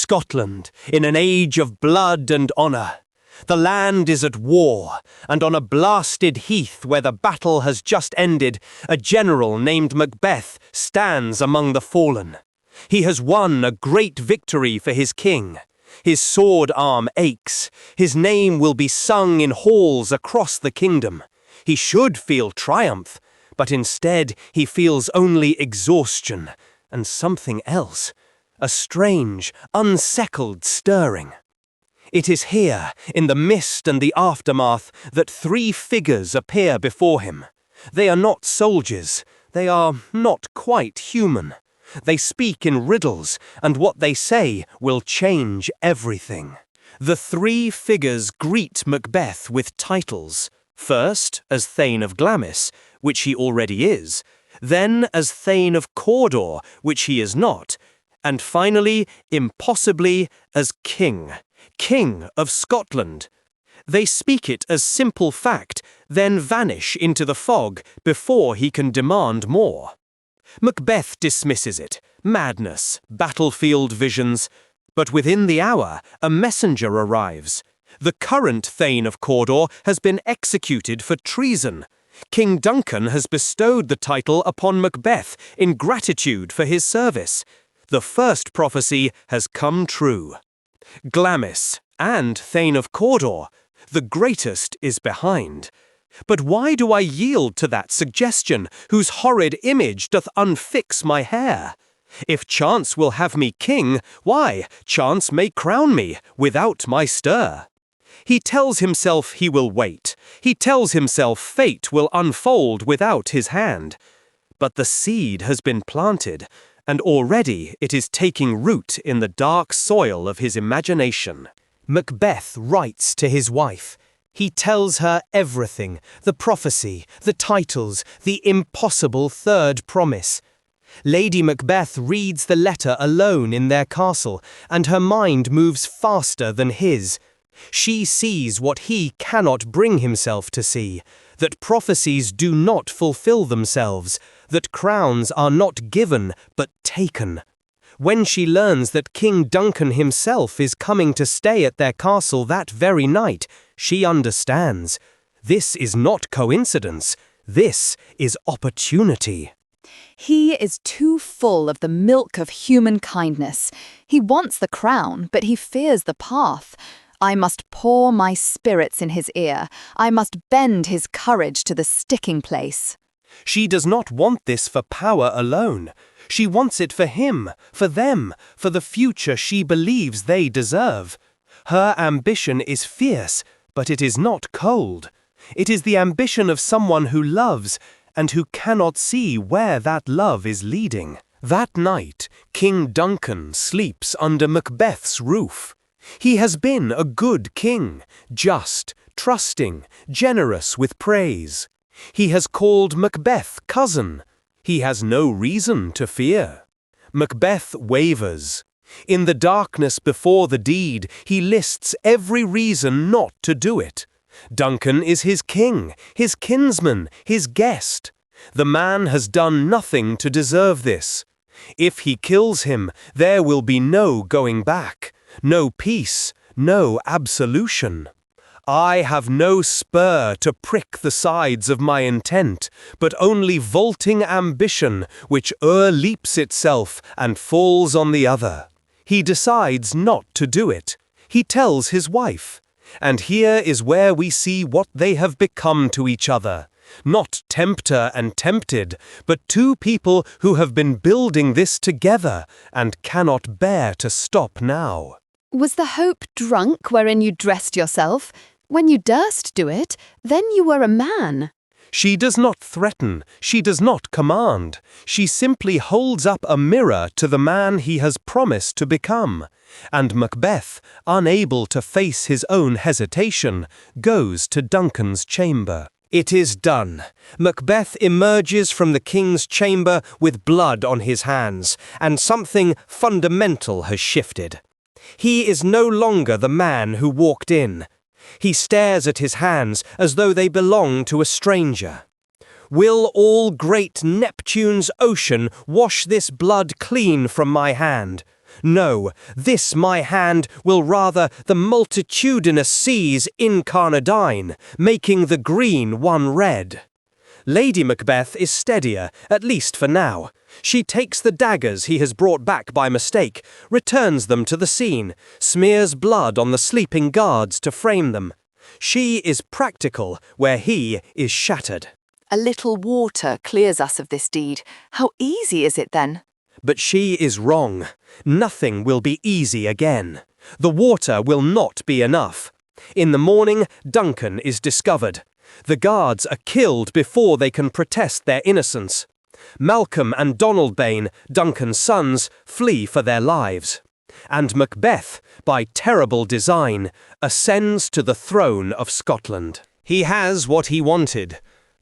Scotland, in an age of blood and honour. The land is at war, and on a blasted heath where the battle has just ended, a general named Macbeth stands among the fallen. He has won a great victory for his king. His sword arm aches. His name will be sung in halls across the kingdom. He should feel triumph, but instead he feels only exhaustion and something else, a strange, unsettled stirring. It is here, in the mist and the aftermath, that three figures appear before him. They are not soldiers. They are not quite human. They speak in riddles, and what they say will change everything. The three figures greet Macbeth with titles. First, as Thane of Glamis, which he already is. Then as Thane of Cawdor, which he is not. And finally, impossibly, as King of Scotland. They speak it as simple fact, then vanish into the fog before he can demand more. Macbeth dismisses it, madness, battlefield visions. But within the hour, a messenger arrives. The current Thane of Cawdor has been executed for treason. King Duncan has bestowed the title upon Macbeth in gratitude for his service. The first prophecy has come true. Glamis, and Thane of Cawdor, the greatest is behind. But why do I yield to that suggestion, whose horrid image doth unfix my hair? If chance will have me king, why, chance may crown me, without my stir. He tells himself he will wait. He tells himself fate will unfold without his hand. But the seed has been planted, and already it is taking root in the dark soil of his imagination. Macbeth writes to his wife. He tells her everything, the prophecy, the titles, the impossible third promise. Lady Macbeth reads the letter alone in their castle, and her mind moves faster than his. She sees what he cannot bring himself to see, that prophecies do not fulfill themselves, that crowns are not given but taken. When she learns that King Duncan himself is coming to stay at their castle that very night, she understands. This is not coincidence. This is opportunity. He is too full of the milk of human kindness. He wants the crown, but he fears the path. I must pour my spirits in his ear. I must bend his courage to the sticking place. She does not want this for power alone. She wants it for him, for them, for the future she believes they deserve. Her ambition is fierce, but it is not cold. It is the ambition of someone who loves, and who cannot see where that love is leading. That night, King Duncan sleeps under Macbeth's roof. He has been a good king, just, trusting, generous with praise. He has called Macbeth cousin. He has no reason to fear. Macbeth wavers. In the darkness before the deed, he lists every reason not to do it. Duncan is his king, his kinsman, his guest. The man has done nothing to deserve this. If he kills him, there will be no going back, no peace, no absolution. I have no spur to prick the sides of my intent, but only vaulting ambition, which o'erleaps itself and falls on the other. He decides not to do it. He tells his wife. And here is where we see what they have become to each other. Not tempter and tempted, but two people who have been building this together and cannot bear to stop now. Was the hope drunk wherein you dressed yourself? When you durst do it, then you were a man. She does not threaten, she does not command. She simply holds up a mirror to the man he has promised to become. And Macbeth, unable to face his own hesitation, goes to Duncan's chamber. It is done. Macbeth emerges from the king's chamber with blood on his hands, and something fundamental has shifted. He is no longer the man who walked in. He stares at his hands as though they belong to a stranger. Will all great Neptune's ocean wash this blood clean from my hand? No, this my hand will rather the multitudinous seas incarnadine, making the green one red. Lady Macbeth is steadier, at least for now. She takes the daggers he has brought back by mistake, returns them to the scene, smears blood on the sleeping guards to frame them. She is practical where he is shattered. A little water clears us of this deed. How easy is it then? But she is wrong. Nothing will be easy again. The water will not be enough. In the morning, Duncan is discovered. The guards are killed before they can protest their innocence. Malcolm and Donalbain, Duncan's sons, flee for their lives. And Macbeth, by terrible design, ascends to the throne of Scotland. He has what he wanted.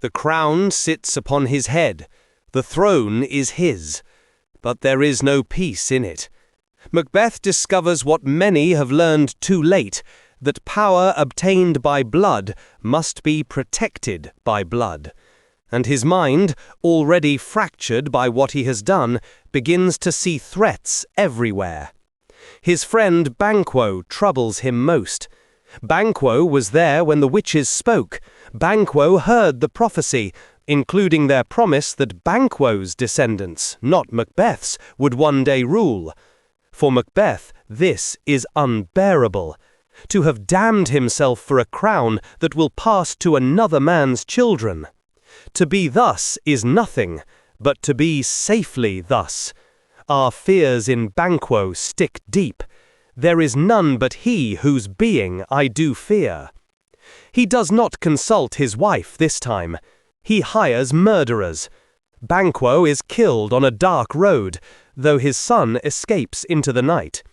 The crown sits upon his head. The throne is his. But there is no peace in it. Macbeth discovers what many have learned too late, that power obtained by blood must be protected by blood. And his mind, already fractured by what he has done, begins to see threats everywhere. His friend Banquo troubles him most. Banquo was there when the witches spoke. Banquo heard the prophecy, including their promise that Banquo's descendants, not Macbeth's, would one day rule. For Macbeth, this is unbearable. To have damned himself for a crown that will pass to another man's children. To be thus is nothing, but to be safely thus. Our fears in Banquo stick deep. There is none but he whose being I do fear. He does not consult his wife this time. He hires murderers. Banquo is killed on a dark road, though his son escapes into the night.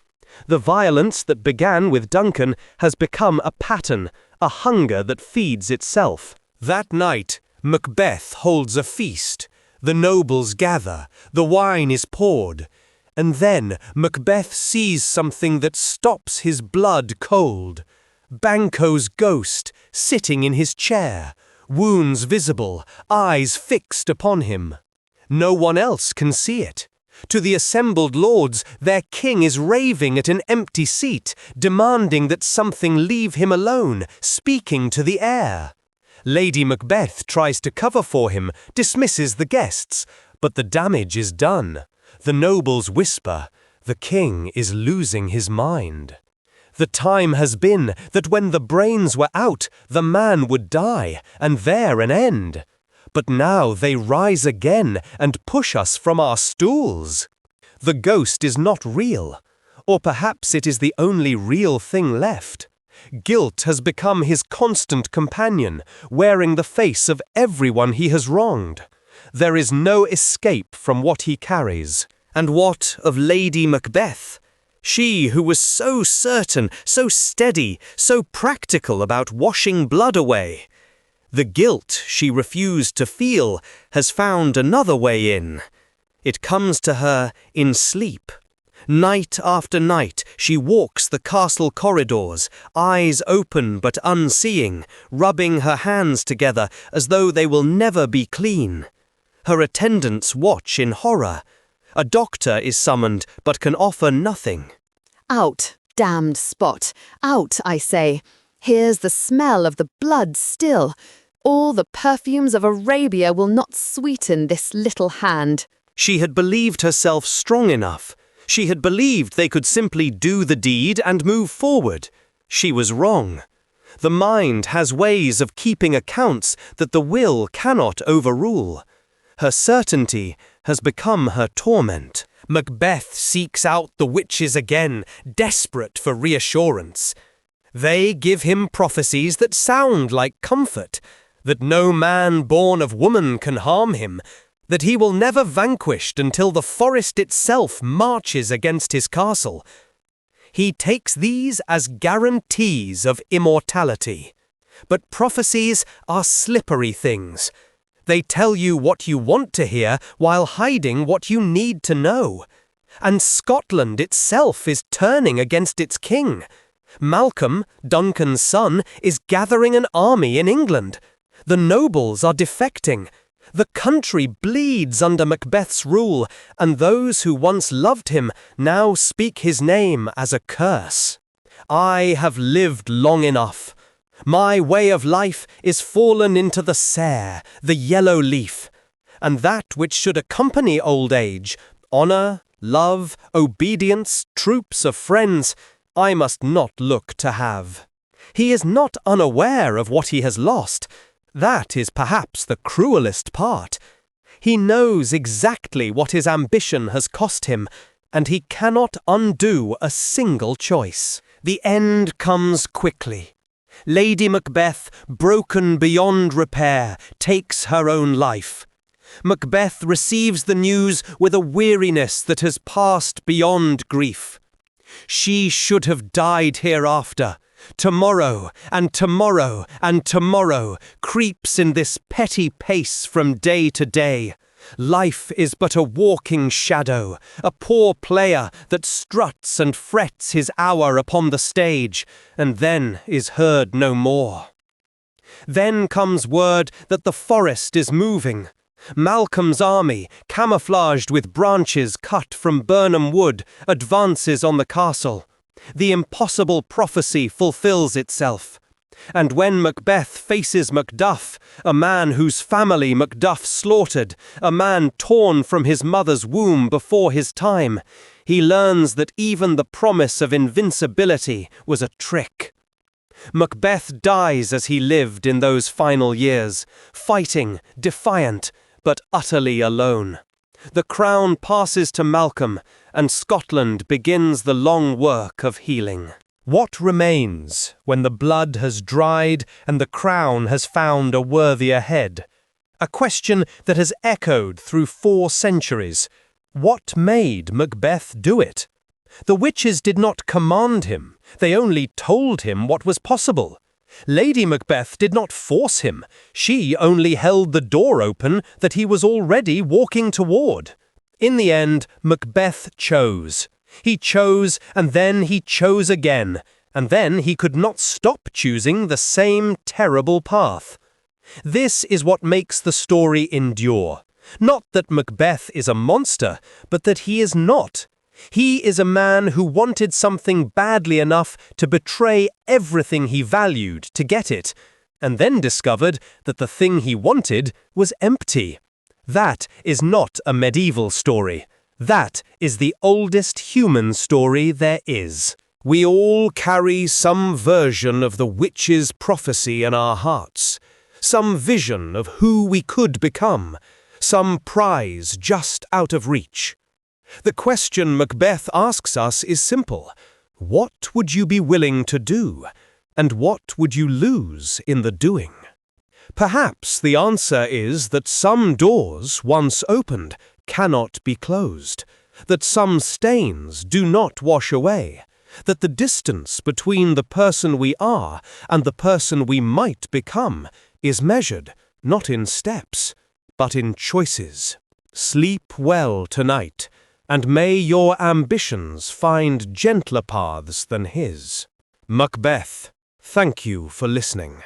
The violence that began with Duncan has become a pattern, a hunger that feeds itself. That night, Macbeth holds a feast. The nobles gather, the wine is poured. And then Macbeth sees something that stops his blood cold. Banquo's ghost, sitting in his chair, wounds visible, eyes fixed upon him. No one else can see it. To the assembled lords, their king is raving at an empty seat, demanding that something leave him alone, speaking to the air. Lady Macbeth tries to cover for him, dismisses the guests, but the damage is done. The nobles whisper, the king is losing his mind. The time has been that when the brains were out, the man would die, and there an end. But now they rise again and push us from our stools. The ghost is not real, or perhaps it is the only real thing left. Guilt has become his constant companion, wearing the face of everyone he has wronged. There is no escape from what he carries. And what of Lady Macbeth? She who was so certain, so steady, so practical about washing blood away. The guilt she refused to feel has found another way in. It comes to her in sleep. Night after night she walks the castle corridors, eyes open but unseeing, rubbing her hands together as though they will never be clean. Her attendants watch in horror. A doctor is summoned but can offer nothing. Out, damned spot. Out, I say. Here's the smell of the blood still. All the perfumes of Arabia will not sweeten this little hand. She had believed herself strong enough. She had believed they could simply do the deed and move forward. She was wrong. The mind has ways of keeping accounts that the will cannot overrule. Her certainty has become her torment. Macbeth seeks out the witches again, desperate for reassurance. They give him prophecies that sound like comfort, that no man born of woman can harm him, that he will never vanquished until the forest itself marches against his castle. He takes these as guarantees of immortality. But prophecies are slippery things. They tell you what you want to hear while hiding what you need to know. And Scotland itself is turning against its king. Malcolm, Duncan's son, is gathering an army in England. The nobles are defecting. The country bleeds under Macbeth's rule, and those who once loved him now speak his name as a curse. I have lived long enough. My way of life is fallen into the sere, the yellow leaf, and that which should accompany old age, honour, love, obedience, troops of friends, I must not look to have. He is not unaware of what he has lost. That is perhaps the cruelest part. He knows exactly what his ambition has cost him, and he cannot undo a single choice. The end comes quickly. Lady Macbeth, broken beyond repair, takes her own life. Macbeth receives the news with a weariness that has passed beyond grief. She should have died hereafter. Tomorrow, and tomorrow, and tomorrow creeps in this petty pace from day to day. Life is but a walking shadow, a poor player that struts and frets his hour upon the stage, and then is heard no more. Then comes word that the forest is moving. Malcolm's army, camouflaged with branches cut from Burnham Wood, advances on the castle. The impossible prophecy fulfills itself. And when Macbeth faces Macduff, a man whose family Macduff slaughtered, a man torn from his mother's womb before his time, he learns that even the promise of invincibility was a trick. Macbeth dies as he lived in those final years, fighting, defiant, but utterly alone. The crown passes to Malcolm, and Scotland begins the long work of healing. What remains when the blood has dried and the crown has found a worthier head? A question that has echoed through 4 centuries. What made Macbeth do it? The witches did not command him, they only told him what was possible. Lady Macbeth did not force him, she only held the door open that he was already walking toward. In the end, Macbeth chose. He chose, and then he chose again, and then he could not stop choosing the same terrible path. This is what makes the story endure. Not that Macbeth is a monster, but that he is not. He is a man who wanted something badly enough to betray everything he valued to get it, and then discovered that the thing he wanted was empty. That is not a medieval story. That is the oldest human story there is. We all carry some version of the witch's prophecy in our hearts, some vision of who we could become, some prize just out of reach. The question Macbeth asks us is simple. What would you be willing to do, and what would you lose in the doing? Perhaps the answer is that some doors, once opened, cannot be closed, that some stains do not wash away, that the distance between the person we are and the person we might become is measured not in steps, but in choices. Sleep well tonight, and may your ambitions find gentler paths than his. Macbeth, thank you for listening.